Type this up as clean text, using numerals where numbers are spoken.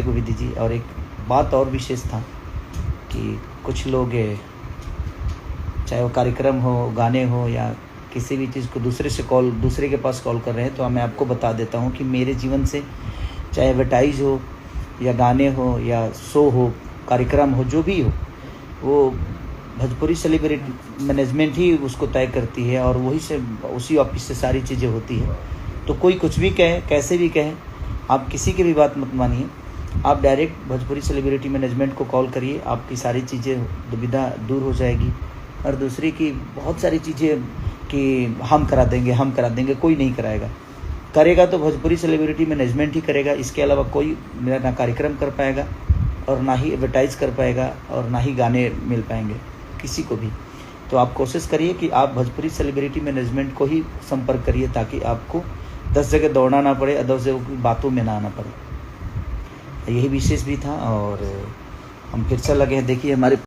को भी दीजिए। और एक बात और विशेष था कि कुछ लोग चाहे वो कार्यक्रम हो, गाने हो या किसी भी चीज़ को दूसरे के पास कॉल कर रहे हैं, तो मैं आपको बता देता हूँ कि मेरे जीवन से चाहे एडवर्टाइज हो या गाने हो या शो हो, कार्यक्रम हो, जो भी हो, वो भोजपुरी सेलिब्रिटी मैनेजमेंट ही उसको तय करती है और उसी ऑफिस से सारी चीज़ें होती है। तो कोई कुछ भी कहे, कैसे भी कहे, आप किसी की भी बात मत मानिए। आप डायरेक्ट भोजपुरी सेलिब्रिटी मैनेजमेंट को कॉल करिए, आपकी सारी चीज़ें दुविधा दूर हो जाएगी। और दूसरी की बहुत सारी चीज़ें कि हम करा देंगे, कोई नहीं कराएगा। करेगा तो भोजपुरी सेलिब्रिटी मैनेजमेंट ही करेगा। इसके अलावा कोई मेरा ना कार्यक्रम कर पाएगा और ना ही एडवर्टाइज कर पाएगा और ना ही गाने मिल पाएंगे किसी को भी। तो आप कोशिश करिए कि आप भोजपुरी सेलिब्रिटी मैनेजमेंट को ही संपर्क करिए, ताकि आपको 10 जगह दौड़ना ना पड़े, 10 जगह की बातों में ना आना पड़े। यही विशेष भी था और हम फिर से लगे हैं। देखिए हमारे